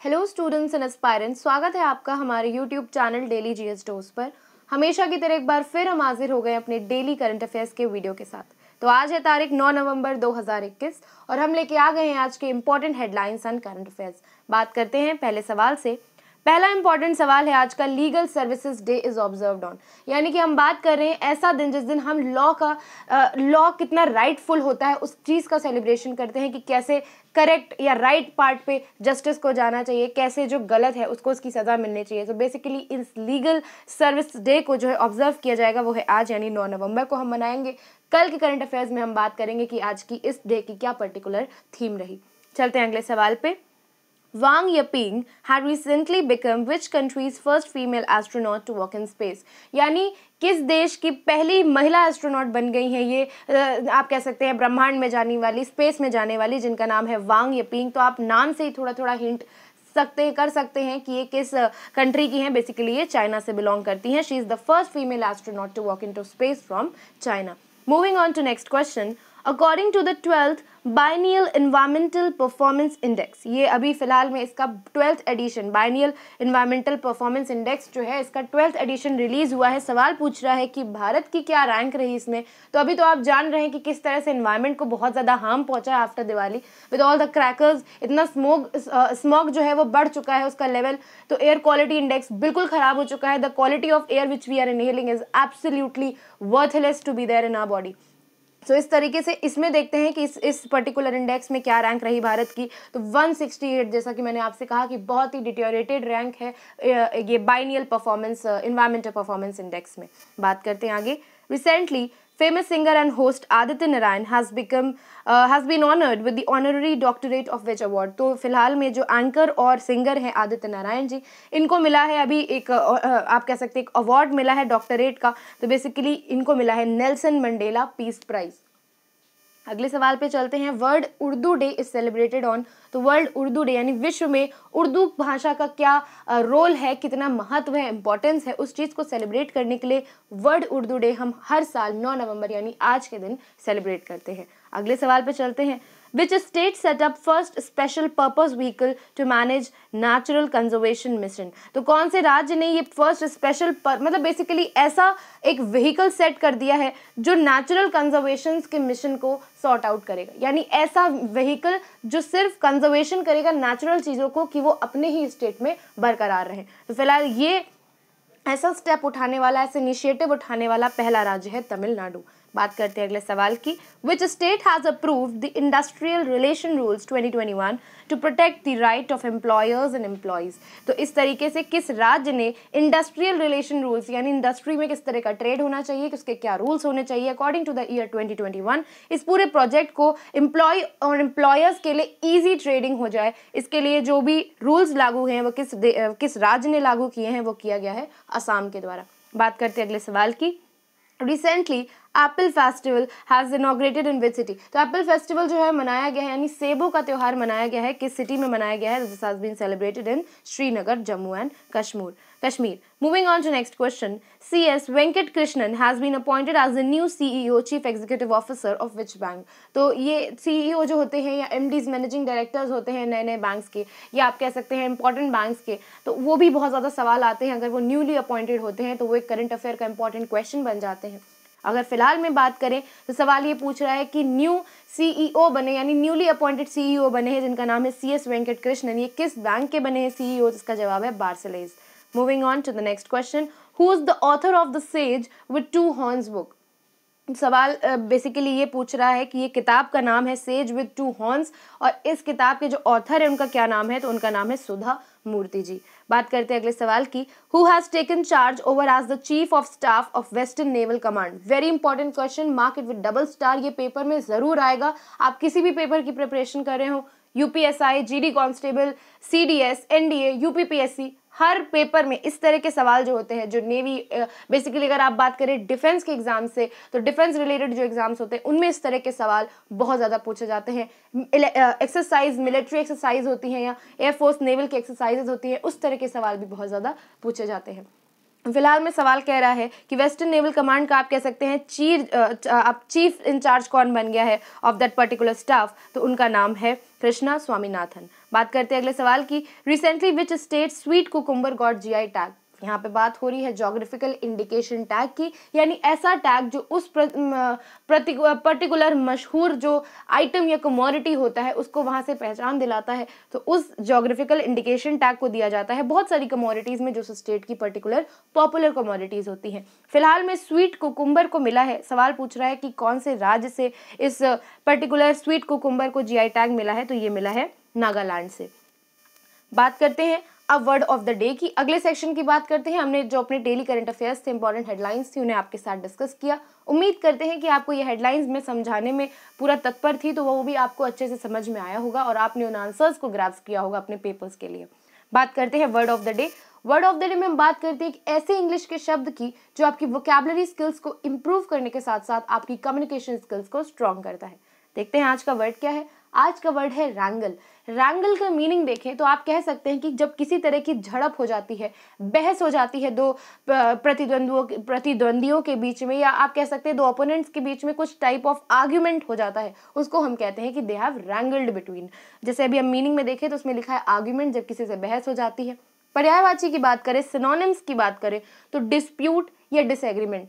Hello students and aspirants, स्वागत है आपका हमारे YouTube channel daily GS dose पर। हमेशा की तरह एक बार फिर हम हाजिर हो गए अपने डेली करंट अफेयर्स के वीडियो के साथ। तो आज है तारीख 9 नवंबर 2021 और हम लेके आ गए हैं आज के important headlines and current affairs. बात करते हैं पहले सवाल से। पहला इंपॉर्टेंट सवाल है आज का, legal services day is observed on, यानी कि हम बात कर रहे हैं ऐसा दिन जिस दिन हम लॉ कितना राइटफुल होता है उस चीज़ का सेलिब्रेशन करते हैं कि कैसे करेक्ट या राइट पार्ट पे जस्टिस को जाना चाहिए, कैसे जो गलत है उसको उसकी सज़ा मिलनी चाहिए। तो बेसिकली इस लीगल सर्विस डे को जो है ऑब्जर्व किया जाएगा वो है आज, यानी 9 नवंबर को हम मनाएंगे। कल के करंट अफेयर्स में हम बात करेंगे कि आज की इस डे की क्या पर्टिकुलर थीम रही। चलते हैं अगले सवाल पे। Wang Yaping had recently become which country's first female astronaut to walk in space? यानी किस देश की पहली महिला एस्ट्रोनॉट बन गई हैं ये आप कह सकते हैं ब्रह्मांड में जाने वाली, स्पेस में जाने वाली, जिनका नाम है वांग यपिंग। तो आप नाम से ही थोड़ा थोड़ा हिंट कर सकते हैं कि ये किस कंट्री की हैं। बेसिकली ये चाइना से बिलोंग करती हैं। She is the first female astronaut to walk into space from China. Moving on to next question. According to the 12th biennial environmental performance index, ये अभी फिलहाल में इसका 12th edition biennial environmental performance index जो है इसका 12th addition release हुआ है। सवाल पूछ रहा है कि भारत की क्या रैंक रही इसमें। तो अभी तो आप जान रहे हैं कि किस तरह से इन्वायरमेंट को बहुत ज़्यादा हार्म पहुंचा है after Diwali with all the crackers. इतना स्मॉग जो है वो बढ़ चुका है उसका लेवल। तो एयर क्वालिटी इंडेक्स बिल्कुल खराब हो चुका है। The quality of air which we are inhaling is absolutely worthless to be there in our body. तो इस तरीके से इसमें देखते हैं कि इस पर्टिकुलर इंडेक्स में क्या रैंक रही भारत की। तो 168, जैसा कि मैंने आपसे कहा कि बहुत ही डिटेरियोरेटेड रैंक है ये biennial performance environmental performance index में। बात करते हैं आगे। Recently famous singer and host Aditya Narayan has been honored with the honorary doctorate of which award? तो फिलहाल में जो एंकर और सिंगर हैं आदित्य नारायण जी, इनको मिला है अभी एक आप कह सकते हैं एक अवार्ड मिला है डॉक्टरेट का। तो बेसिकली इनको मिला है नेल्सन मंडेला पीस प्राइज। अगले सवाल पे चलते हैं। World Urdu day is celebrated on. तो वर्ल्ड उर्दू डे यानी विश्व में उर्दू भाषा का क्या रोल है, कितना महत्व है, इंपॉर्टेंस है, उस चीज़ को सेलिब्रेट करने के लिए वर्ल्ड उर्दू डे हम हर साल 9 नवंबर यानी आज के दिन सेलिब्रेट करते हैं। अगले सवाल पे चलते हैं। Which state set up first special purpose vehicle to manage natural conservation mission? तो कौन से राज्य ने ये फर्स्ट स्पेशल मतलब बेसिकली ऐसा एक व्हीकल सेट कर दिया है जो नेचुरल कंजर्वेशन के मिशन को सॉर्ट आउट करेगा, यानी ऐसा व्हीकल जो सिर्फ कंजर्वेशन करेगा नेचुरल चीज़ों को कि वो अपने ही स्टेट में बरकरार रहें। तो फिलहाल ये ऐसा स्टेप उठाने वाला, ऐसे इनिशिएटिव उठाने वाला पहला राज्य है तमिलनाडु। बात करते हैं अगले सवाल की। Which state has approved the industrial relation rules 2021 to protect the right of employers and employees? तो इस तरीके से किस राज्य ने इंडस्ट्रियल रिलेशन रूल्स यानी इंडस्ट्री में किस तरह का ट्रेड होना चाहिए, किसके क्या रूल्स होने चाहिए अकॉर्डिंग टू द ईयर 2021, इस पूरे प्रोजेक्ट को एम्प्लॉय और एम्प्लॉयर्स के लिए ईजी ट्रेडिंग हो जाए, इसके लिए जो भी रूल्स लागू हैं वो किस राज्य ने लागू किए हैं, वो किया गया है असम के द्वारा। बात करते हैं अगले सवाल की। Recently Apple festival has inaugurated in which city? तो एप्पल फेस्टिवल जो है मनाया गया है, यानी सेबों का त्यौहार मनाया गया है, किस सिटी में मनाया गया है? This has been celebrated in Srinagar, Jammu and Kashmir. Moving on to next question. CS Venkat Krishnan has been appointed as the new CEO chief executive officer of which bank? तो ये CEO जो होते हैं या MDs मैनेजिंग डायरेक्टर्स होते हैं नए नए बैंक्स के, या आप कह सकते हैं इंपॉर्टेंट बैंक्स के, तो वो भी बहुत ज़्यादा सवाल आते हैं अगर वो न्यूली अपॉइंटेड होते हैं, तो वो एक करंट अफेयर का इंपॉर्टेंट क्वेश्चन बन जाते हैं। अगर फिलहाल में बात करें तो सवाल ये पूछ रहा है कि न्यू CEO बने यानी न्यूली अपॉइंटेड CEO बने हैं जिनका नाम है CS वेंकट कृष्णन, ये किस बैंक के बने हैं CEO? जिसका जवाब है बार्सिलेज। Moving on to the next question. Who is the author of the sage with two horns book? सवाल बेसिकली ये पूछ रहा है कि ये किताब का नाम है सेज विद टू हॉर्न्स, और इस किताब के जो ऑथर है उनका क्या नाम है? तो उनका नाम है सुधा मूर्ति जी। बात करते हैं अगले सवाल की। Who has taken charge over as the chief of staff of western naval command? Very important question, mark it with double star. ये पेपर में जरूर आएगा। आप किसी भी पेपर की प्रिपरेशन कर रहे हो, UPSI, GD constable, CDS, NDA, UPPSC, हर पेपर में इस तरह के सवाल जो होते हैं, जो नेवी बेसिकली अगर आप बात करें डिफेंस के एग्जाम से, तो डिफेंस रिलेटेड जो एग्जाम्स होते हैं उनमें इस तरह के सवाल बहुत ज़्यादा पूछे जाते हैं। एक्सरसाइज, मिलिट्री एक्सरसाइज होती हैं या एयरफोर्स नेवल की एक्सरसाइजेज होती हैं, उस तरह के सवाल भी बहुत ज़्यादा पूछे जाते हैं। फिलहाल में सवाल कह रहा है कि वेस्टर्न नेवल कमांड का आप कह सकते हैं आप चीफ इंचार्ज कौन बन गया है ऑफ दैट पर्टिकुलर स्टाफ, तो उनका नाम है कृष्णा स्वामीनाथन। बात करते हैं अगले सवाल की, recently which state sweet cucumber got GI tag. यहाँ पे बात हो रही है जोग्राफिकल इंडिकेशन टैग की, यानी ऐसा टैग जो उस पर्टिकुलर मशहूर जो आइटम या कमोडिटी होता है उसको वहाँ से पहचान दिलाता है, तो उस जोग्राफिकल इंडिकेशन टैग को दिया जाता है बहुत सारी कमोडिटीज़ में जो स्टेट की पर्टिकुलर पॉपुलर कमोडिटीज़ होती हैं। फिलहाल में स्वीट कुकुम्बर को मिला है, सवाल पूछ रहा है कि कौन से राज्य से इस पर्टिकुलर स्वीट कुकुम्बर को GI टैग मिला है, तो ये मिला है नागालैंड से। बात करते हैं अब वर्ड ऑफ द डे की। अगले सेक्शन की बात करते हैं। हमने जो अपने डेली करंट अफेयर्स थे, इंपॉर्टेंट हेडलाइंस थी, उन्हें आपके साथ डिस्कस किया। उम्मीद करते हैं कि आपको ये हेडलाइंस में समझाने में पूरा तत्पर थी, तो वो भी आपको अच्छे से समझ में आया होगा और आपने उन आंसर्स को ग्रैस्प किया होगा अपने पेपर्स के लिए। बात करते हैं word of the day. Word of the day में हम बात करते हैं एक ऐसे इंग्लिश के शब्द की जो आपकी वोकैबुलरी स्किल्स को इम्प्रूव करने के साथ साथ आपकी कम्युनिकेशन स्किल्स को स्ट्रॉन्ग करता है। देखते हैं आज का वर्ड क्या है। आज का वर्ड है रैंगल। रैंगल का मीनिंग देखें तो आप कह सकते हैं कि जब किसी तरह की झड़प हो जाती है, बहस हो जाती है दो प्रतिद्वंदियों के बीच में, या आप कह सकते हैं दो ओपोनेंट्स के बीच में कुछ टाइप ऑफ आर्ग्यूमेंट हो जाता है, उसको हम कहते हैं कि दे हैव रैंगल्ड बिटवीन। जैसे अभी हम मीनिंग में देखें तो उसमें लिखा है आर्ग्यूमेंट, जब किसी से बहस हो जाती है। पर्यायवाची की बात करें, सिनोनिम्स की बात करें तो डिस्प्यूट या डिसएग्रीमेंट।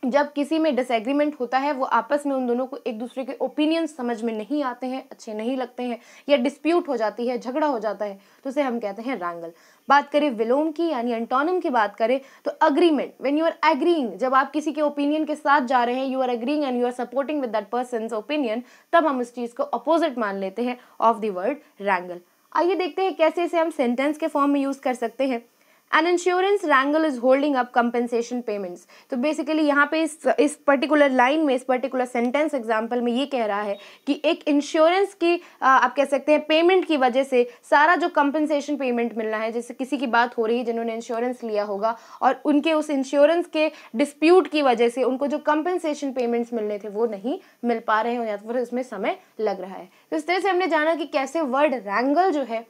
जब किसी में डिसएग्रीमेंट होता है, वो आपस में उन दोनों को एक दूसरे के ओपिनियन समझ में नहीं आते हैं, अच्छे नहीं लगते हैं, या डिस्प्यूट हो जाती है, झगड़ा हो जाता है, तो उसे हम कहते हैं रैंगल। बात करें विलोम की यानी एंटोनिम की बात करें तो agreement, when you are agreeing, जब आप किसी के ओपिनियन के साथ जा रहे हैं, you are agreeing and you are supporting with that person's opinion, तब हम इस चीज को अपोजिट मान लेते हैं ऑफ द वर्ड रैंगल। आइए देखते हैं कैसे इसे हम सेंटेंस के फॉर्म में यूज कर सकते हैं। An insurance wrangle is holding up compensation payments। तो बेसिकली यहाँ पे इस पर्टिकुलर लाइन में, इस पर्टिकुलर सेंटेंस एग्जाम्पल में ये कह रहा है कि एक इंश्योरेंस की आप कह सकते हैं पेमेंट की वजह से सारा जो कंपनसेशन पेमेंट मिलना है, जैसे किसी की बात हो रही है जिन्होंने इंश्योरेंस लिया होगा और उनके उस इंश्योरेंस के डिस्प्यूट की वजह से उनको जो कंपनसेशन पेमेंट्स मिलने थे वो नहीं मिल पा रहे हैं या फिर उसमें समय लग रहा है। तो इस तरह से हमने जाना कि कैसे वर्ड रैंगल जो है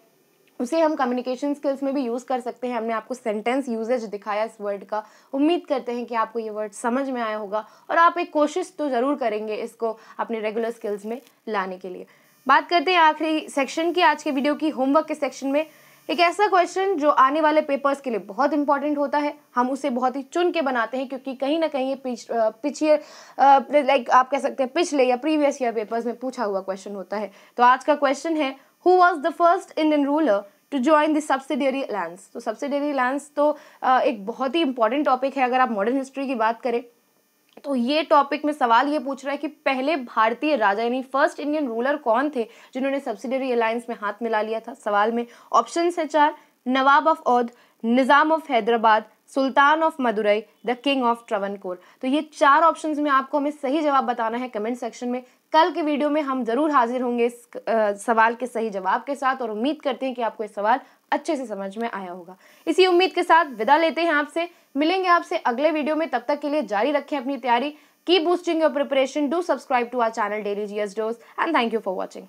उसे हम कम्युनिकेशन स्किल्स में भी यूज़ कर सकते हैं। हमने आपको सेंटेंस यूजेज दिखाया इस वर्ड का। उम्मीद करते हैं कि आपको ये वर्ड समझ में आया होगा और आप एक कोशिश तो ज़रूर करेंगे इसको अपने रेगुलर स्किल्स में लाने के लिए। बात करते हैं आखिरी सेक्शन की, आज के वीडियो की होमवर्क के सेक्शन में। एक ऐसा क्वेश्चन जो आने वाले पेपर्स के लिए बहुत इंपॉर्टेंट होता है, हम उसे बहुत ही चुन के बनाते हैं क्योंकि कहीं ना कहीं ये आप कह सकते हैं पिछले या प्रीवियस ईयर पेपर्स में पूछा हुआ क्वेश्चन होता है। तो आज का क्वेश्चन है, Who was the first Indian ruler to join the subsidiary alliance? तो subsidiary alliance तो एक बहुत ही इंपॉर्टेंट टॉपिक है। अगर आप मॉडर्न हिस्ट्री की बात करें तो ये टॉपिक में सवाल ये पूछ रहा है कि पहले भारतीय राजा यानी फर्स्ट इंडियन रूलर कौन थे जिन्होंने सब्सिडियरी अलायंस में हाथ मिला लिया था। सवाल में ऑप्शन है 4, Nawab of Oudh, Nizam of Hyderabad, sultan of Madurai, the king of Travancore. तो ये 4 ऑप्शंस में आपको हमें सही जवाब बताना है कमेंट सेक्शन में। कल के वीडियो में हम जरूर हाजिर होंगे इस सवाल के सही जवाब के साथ और उम्मीद करते हैं कि आपको ये सवाल अच्छे से समझ में आया होगा। इसी उम्मीद के साथ विदा लेते हैं आपसे, मिलेंगे आपसे अगले वीडियो में। तब तक के लिए जारी रखें अपनी तैयारी, keep boosting your preparation, do subscribe to our channel daily GS dose and thank you for watching.